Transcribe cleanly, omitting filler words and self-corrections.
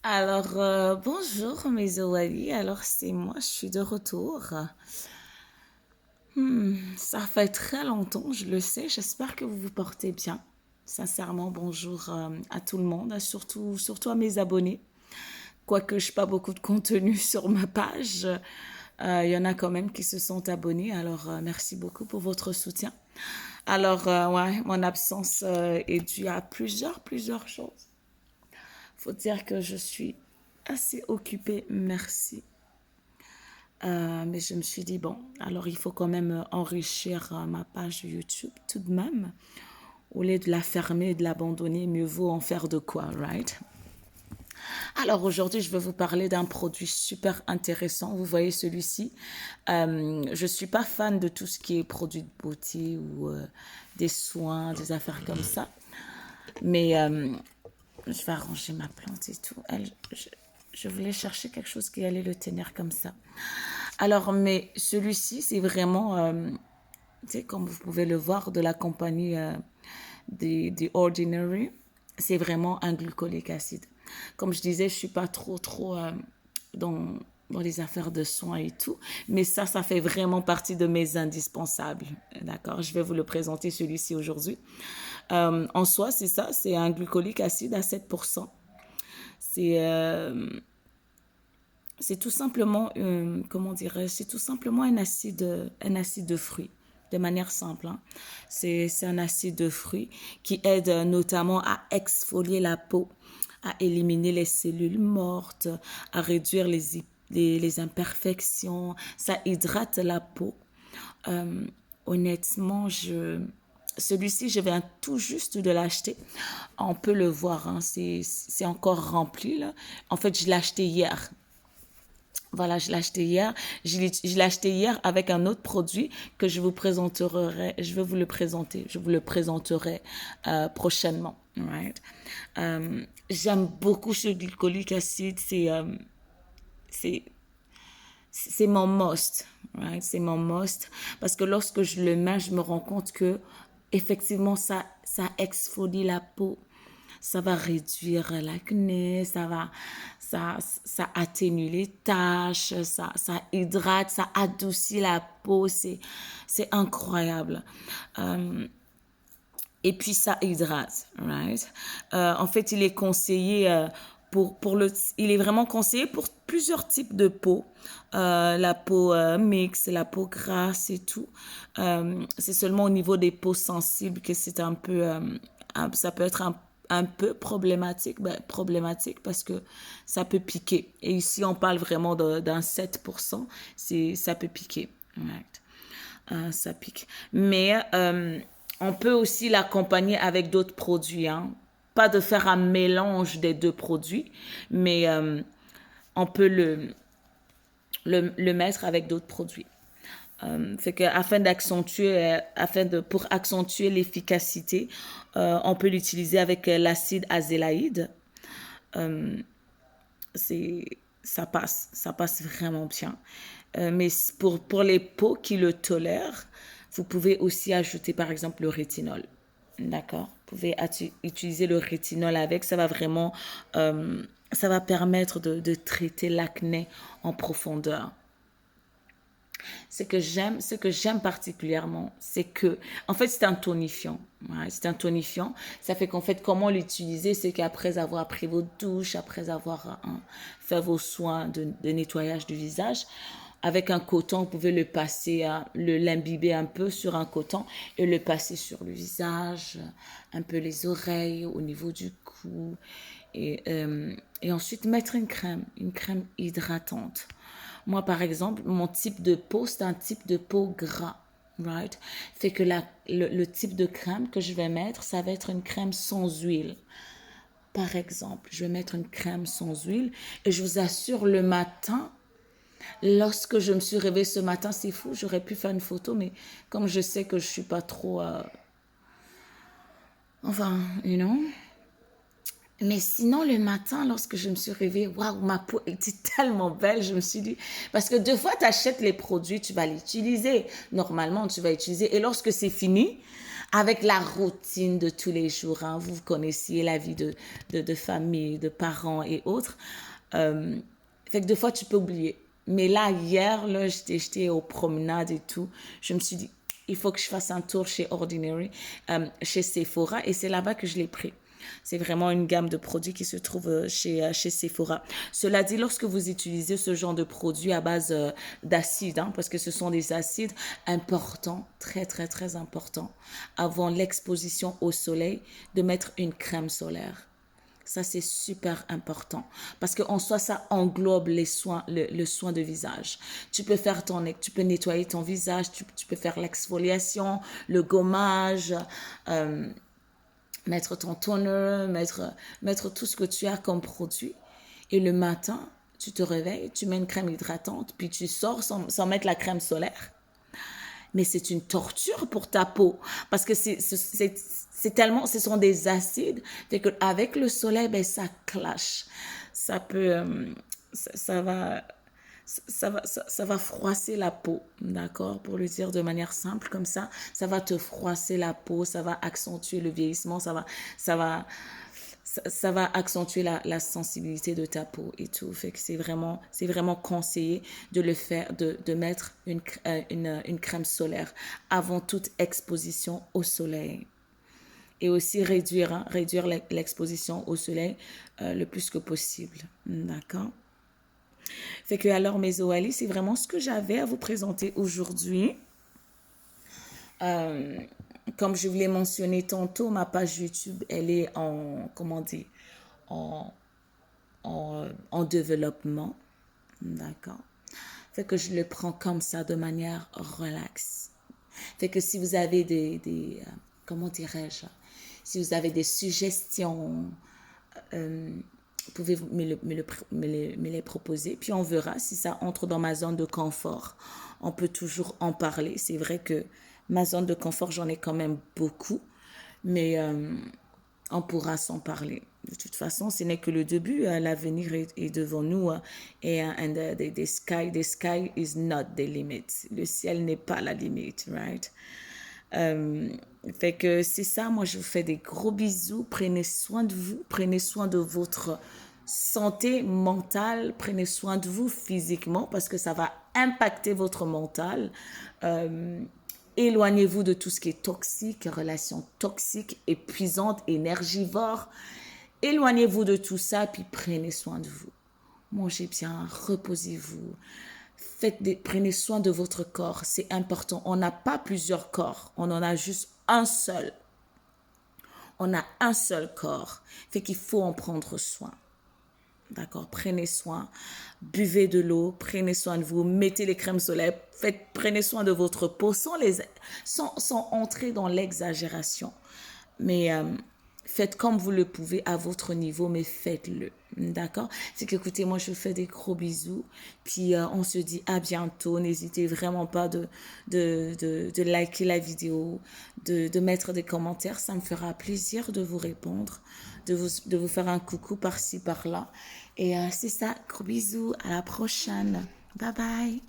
Bonjour mes Oali. Alors, c'est moi, je suis de retour. Ça fait très longtemps, je le sais. J'espère que vous vous portez bien. Sincèrement, bonjour à tout le monde, surtout à mes abonnés. Quoique je n'ai pas beaucoup de contenu sur ma page, il y en a quand même qui se sont abonnés. Merci beaucoup pour votre soutien. Ouais, mon absence est due à plusieurs choses. Faut dire que je suis assez occupée, merci. Mais je me suis dit, bon, alors il faut quand même enrichir ma page YouTube tout de même. Au lieu de la fermer et de l'abandonner, mieux vaut en faire de quoi, right? Alors aujourd'hui, je vais vous parler d'un produit super intéressant. Vous voyez celui-ci. Je ne suis pas fan de tout ce qui est produit de beauté ou des soins, des affaires comme ça. Mais je vais arranger ma plante et tout. Je voulais chercher quelque chose qui allait le tenir comme ça. Mais celui-ci, c'est vraiment, tu sais, comme vous pouvez le voir, de la compagnie des Ordinary. C'est vraiment un glucolique acide. Comme je disais, je suis pas trop dans, dans les affaires de soins et tout. Mais ça fait vraiment partie de mes indispensables. D'accord? Je vais vous le présenter celui-ci aujourd'hui. En soi, c'est ça, c'est un glucolique acide à 7%. C'est c'est tout simplement, comment dirais c'est tout simplement un acide de fruits, de manière simple. Hein. C'est un acide de fruits qui aide notamment à exfolier la peau, à éliminer les cellules mortes, à réduire les imperfections. Ça hydrate la peau. Euh, Honnêtement, celui-ci, je viens tout juste de l'acheter. On peut le voir, hein, c'est encore rempli. Là. En fait, je l'ai acheté hier. Voilà, je l'ai acheté hier. Je l'ai acheté hier avec un autre produit que je vous présenterai. Je vais vous le présenter. Je vous le présenterai prochainement. Right? J'aime beaucoup ce glycolique acide. C'est, c'est mon must. Right? C'est mon must. Parce que lorsque je le mets, je me rends compte que effectivement, ça exfolie la peau. Ça va réduire l'acné, ça atténue les taches, ça hydrate, ça adoucit la peau, c'est incroyable. Et puis ça hydrate, right? En fait, il est conseillé il est vraiment conseillé pour plusieurs types de peau. La peau mixte, la peau grasse et tout. C'est seulement au niveau des peaux sensibles que c'est un peu, ça peut être un peu problématique, problématique parce que ça peut piquer. Et ici, on parle vraiment d'un 7%, ça peut piquer. Right? Ça pique. Mais on peut aussi l'accompagner avec d'autres produits. Hein. Pas de faire un mélange des deux produits, mais on peut le mettre avec d'autres produits. Fait que pour accentuer l'efficacité, on peut l'utiliser avec l'acide azélaïde. C'est, ça passe vraiment bien. Mais pour les peaux qui le tolèrent, vous pouvez aussi ajouter par exemple le rétinol. D'accord? Vous pouvez utiliser le rétinol avec, ça va permettre de traiter l'acné en profondeur. Ce que j'aime particulièrement, c'est que, en fait, c'est un tonifiant. Ouais, c'est un tonifiant. Ça fait qu'en fait, comment l'utiliser, c'est qu'après avoir pris vos douches, après avoir fait vos soins de nettoyage du visage, avec un coton, vous pouvez le passer, l'imbiber un peu sur un coton et le passer sur le visage, un peu les oreilles, au niveau du cou. Et ensuite mettre une crème hydratante. Moi, par exemple, mon type de peau, c'est un type de peau gras. Right? Fait que le type de crème que je vais mettre, ça va être une crème sans huile. Par exemple, je vais mettre une crème sans huile et je vous assure, le matin, lorsque je me suis réveillée ce matin, c'est fou, j'aurais pu faire une photo, mais comme je sais que je suis pas trop... enfin, you know, mais sinon, le matin, lorsque je me suis réveillée, waouh, ma peau était tellement belle. Je me suis dit, parce que deux fois, tu achètes les produits, tu vas l'utiliser. Normalement, tu vas utiliser. Et lorsque c'est fini, avec la routine de tous les jours. Hein. Vous connaissiez la vie de famille, de parents et autres. Euh, Fait que des fois, tu peux oublier. Mais là, hier, là, j'étais aux promenades et tout. Je me suis dit, il faut que je fasse un tour chez Ordinary, chez Sephora. Et c'est là-bas que je l'ai pris. C'est vraiment une gamme de produits qui se trouve chez Sephora. Cela dit, lorsque vous utilisez ce genre de produits à base d'acides, hein, parce que ce sont des acides importants, très, très, très importants, avant l'exposition au soleil, de mettre une crème solaire. Ça, c'est super important parce qu'en soi, ça englobe les soins, le soin de visage. Tu peux nettoyer ton visage, tu peux faire l'exfoliation, le gommage, euh, mettre ton toner, mettre tout ce que tu as comme produit. Et le matin, tu te réveilles, tu mets une crème hydratante, puis tu sors sans mettre la crème solaire. Mais c'est une torture pour ta peau parce que c'est tellement, ce sont des acides, fait que avec le soleil, ben ça clash, ça peut, ça va, ça va froisser la peau, d'accord, pour le dire de manière simple comme ça va te froisser la peau, ça va accentuer le vieillissement, ça va, ça va accentuer la sensibilité de ta peau et tout. Fait que c'est vraiment conseillé de le faire, de mettre une crème solaire avant toute exposition au soleil. Et aussi réduire, hein, réduire l'exposition au soleil le plus que possible. D'accord? Fait que alors, mes Oalis, c'est vraiment ce que j'avais à vous présenter aujourd'hui. Euh, Comme je vous l'ai mentionné tantôt, ma page YouTube, elle est en, comment dire, en, en développement. D'accord? Fait que je le prends comme ça, de manière relaxe. Fait que si vous avez comment dirais-je, si vous avez des suggestions, vous pouvez me les proposer. Puis on verra si ça entre dans ma zone de confort. On peut toujours en parler. C'est vrai que ma zone de confort, j'en ai quand même beaucoup. Mais on pourra s'en parler. De toute façon, ce n'est que le début. L'avenir est devant nous. Et the sky is not the limit. Le ciel n'est pas la limite, right? Euh, Fait que c'est ça. Moi, je vous fais des gros bisous. Prenez soin de vous. Prenez soin de votre santé mentale. Prenez soin de vous physiquement parce que ça va impacter votre mental. Euh, Éloignez-vous de tout ce qui est toxique, relations toxiques, épuisantes, énergivores. Éloignez-vous de tout ça, puis prenez soin de vous. Mangez bien, reposez-vous. Prenez soin de votre corps, c'est important. On n'a pas plusieurs corps, on en a juste un seul. On a un seul corps, fait qu'il faut en prendre soin. D'accord, prenez soin, buvez de l'eau, prenez soin de vous, mettez les crèmes solaires, prenez soin de votre peau sans entrer dans l'exagération. Mais faites comme vous le pouvez à votre niveau, mais faites-le. D'accord? C'est qu'écoutez, moi je vous fais des gros bisous. Puis on se dit à bientôt. N'hésitez vraiment pas de liker la vidéo, de mettre des commentaires. Ça me fera plaisir de vous répondre, de vous faire un coucou par-ci, par-là. Et c'est ça, gros bisous, à la prochaine. Bye bye.